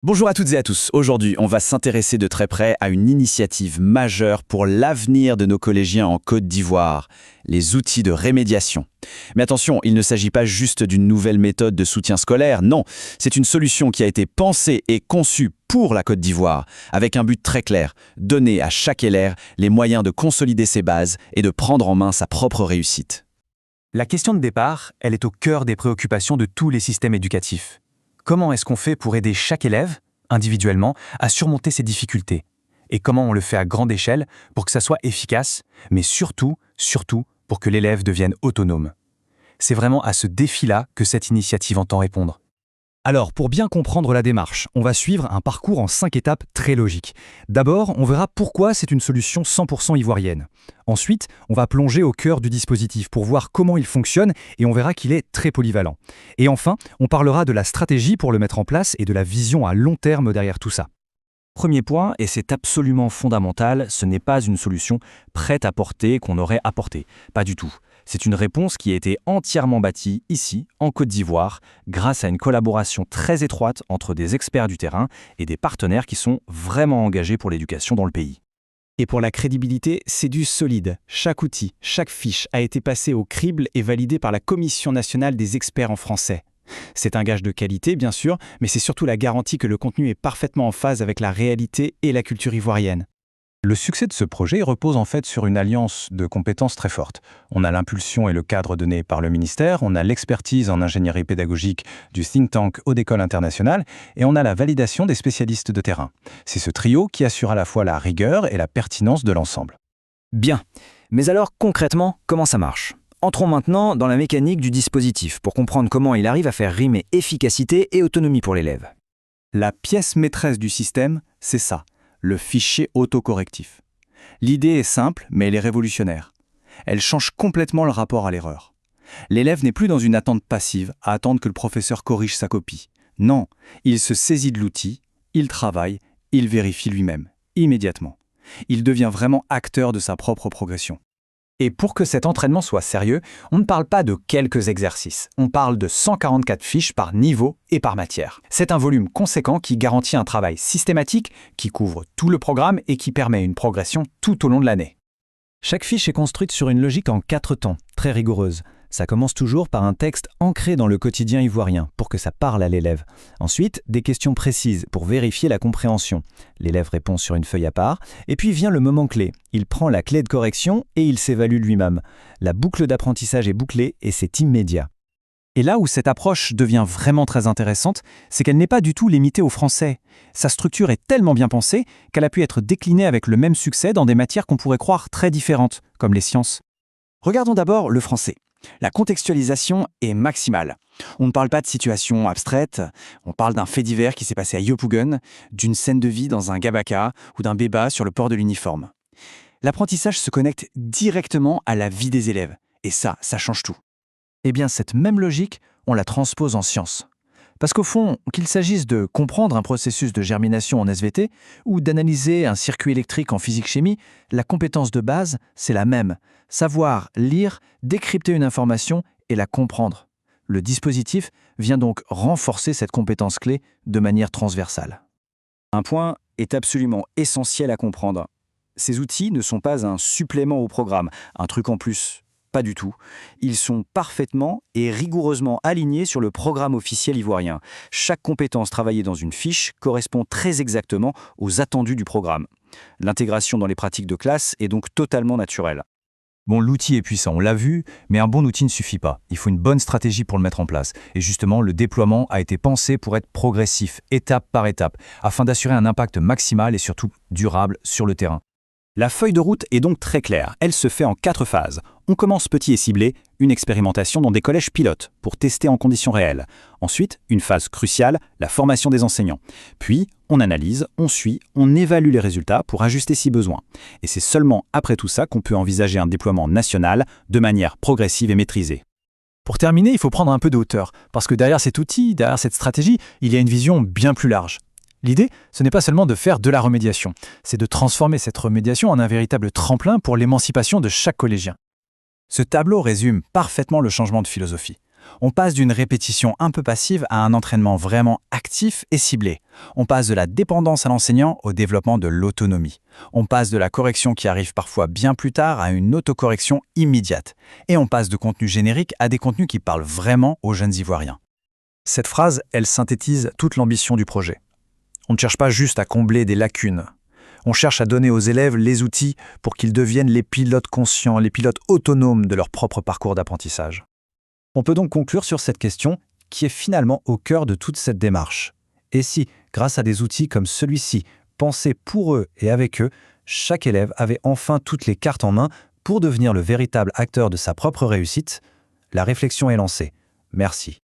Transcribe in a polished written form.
Bonjour à toutes et à tous. Aujourd'hui, on va s'intéresser de très près à une initiative majeure pour l'avenir de nos collégiens en Côte d'Ivoire, les outils de rémédiation. Mais attention, il ne s'agit pas juste d'une nouvelle méthode de soutien scolaire, non, c'est une solution qui a été pensée et conçue pour la Côte d'Ivoire, avec un but très clair, donner à chaque élève les moyens de consolider ses bases et de prendre en main sa propre réussite. La question de départ, elle est au cœur des préoccupations de tous les systèmes éducatifs. Comment est-ce qu'on fait pour aider chaque élève, individuellement, à surmonter ses difficultés? Et comment on le fait à grande échelle pour que ça soit efficace, mais surtout, pour que l'élève devienne autonome? C'est vraiment à ce défi-là que cette initiative entend répondre. Alors, pour bien comprendre la démarche, on va suivre un parcours en 5 étapes très logiques. D'abord, on verra pourquoi c'est une solution 100% ivoirienne. Ensuite, on va plonger au cœur du dispositif pour voir comment il fonctionne et on verra qu'il est très polyvalent. Et enfin, on parlera de la stratégie pour le mettre en place et de la vision à long terme derrière tout ça. Premier point, et c'est absolument fondamental, ce n'est pas une solution prête à porter qu'on aurait apportée. Pas du tout. C'est une réponse qui a été entièrement bâtie ici, en Côte d'Ivoire, grâce à une collaboration très étroite entre des experts du terrain et des partenaires qui sont vraiment engagés pour l'éducation dans le pays. Et pour la crédibilité, c'est du solide. Chaque outil, chaque fiche a été passé au crible et validé par la Commission nationale des experts en français. C'est un gage de qualité, bien sûr, mais c'est surtout la garantie que le contenu est parfaitement en phase avec la réalité et la culture ivoirienne. Le succès de ce projet repose en fait sur une alliance de compétences très forte. On a l'impulsion et le cadre donné par le ministère, on a l'expertise en ingénierie pédagogique du think tank Haute École Internationale et on a la validation des spécialistes de terrain. C'est ce trio qui assure à la fois la rigueur et la pertinence de l'ensemble. Bien. Mais alors, concrètement, comment ça marche ? Entrons maintenant dans la mécanique du dispositif pour comprendre comment il arrive à faire rimer efficacité et autonomie pour l'élève. La pièce maîtresse du système, c'est ça, le fichier autocorrectif. L'idée est simple, mais elle est révolutionnaire. Elle change complètement le rapport à l'erreur. L'élève n'est plus dans une attente passive, à attendre que le professeur corrige sa copie. Non, il se saisit de l'outil, il travaille, il vérifie lui-même, immédiatement. Il devient vraiment acteur de sa propre progression. Et pour que cet entraînement soit sérieux, on ne parle pas de quelques exercices, on parle de 144 fiches par niveau et par matière. C'est un volume conséquent qui garantit un travail systématique, qui couvre tout le programme et qui permet une progression tout au long de l'année. Chaque fiche est construite sur une logique en 4 temps, très rigoureuse. Ça commence toujours par un texte ancré dans le quotidien ivoirien, pour que ça parle à l'élève. Ensuite, des questions précises pour vérifier la compréhension. L'élève répond sur une feuille à part, et puis vient le moment clé. Il prend la clé de correction et il s'évalue lui-même. La boucle d'apprentissage est bouclée et c'est immédiat. Et là où cette approche devient vraiment très intéressante, c'est qu'elle n'est pas du tout limitée au français. Sa structure est tellement bien pensée qu'elle a pu être déclinée avec le même succès dans des matières qu'on pourrait croire très différentes, comme les sciences. Regardons d'abord le français. La contextualisation est maximale. On ne parle pas de situations abstraites, on parle d'un fait divers qui s'est passé à Yopougon, d'une scène de vie dans un gabaka ou d'un béba sur le port de l'uniforme. L'apprentissage se connecte directement à la vie des élèves, et ça change tout. Eh bien, cette même logique, on la transpose en sciences. Parce qu'au fond, qu'il s'agisse de comprendre un processus de germination en SVT ou d'analyser un circuit électrique en physique-chimie, la compétence de base, c'est la même. Savoir lire, décrypter une information et la comprendre. Le dispositif vient donc renforcer cette compétence clé de manière transversale. Un point est absolument essentiel à comprendre. Ces outils ne sont pas un supplément au programme, un truc en plus. Pas du tout. Ils sont parfaitement et rigoureusement alignés sur le programme officiel ivoirien. Chaque compétence travaillée dans une fiche correspond très exactement aux attendus du programme. L'intégration dans les pratiques de classe est donc totalement naturelle. Bon, l'outil est puissant, on l'a vu, mais un bon outil ne suffit pas. Il faut une bonne stratégie pour le mettre en place. Et justement, le déploiement a été pensé pour être progressif, étape par étape, afin d'assurer un impact maximal et surtout durable sur le terrain. La feuille de route est donc très claire. Elle se fait en 4 phases. On commence petit et ciblé, une expérimentation dans des collèges pilotes pour tester en conditions réelles. Ensuite, une phase cruciale, la formation des enseignants. Puis, on analyse, on suit, on évalue les résultats pour ajuster si besoin. Et c'est seulement après tout ça qu'on peut envisager un déploiement national de manière progressive et maîtrisée. Pour terminer, il faut prendre un peu de hauteur, parce que derrière cet outil, derrière cette stratégie, il y a une vision bien plus large. L'idée, ce n'est pas seulement de faire de la remédiation, c'est de transformer cette remédiation en un véritable tremplin pour l'émancipation de chaque collégien. Ce tableau résume parfaitement le changement de philosophie. On passe d'une répétition un peu passive à un entraînement vraiment actif et ciblé. On passe de la dépendance à l'enseignant au développement de l'autonomie. On passe de la correction qui arrive parfois bien plus tard à une autocorrection immédiate. Et on passe de contenus génériques à des contenus qui parlent vraiment aux jeunes Ivoiriens. Cette phrase, elle synthétise toute l'ambition du projet. On ne cherche pas juste à combler des lacunes. On cherche à donner aux élèves les outils pour qu'ils deviennent les pilotes conscients, les pilotes autonomes de leur propre parcours d'apprentissage. On peut donc conclure sur cette question qui est finalement au cœur de toute cette démarche. Et si, grâce à des outils comme celui-ci, pensés pour eux et avec eux, chaque élève avait enfin toutes les cartes en main pour devenir le véritable acteur de sa propre réussite? La réflexion est lancée. Merci.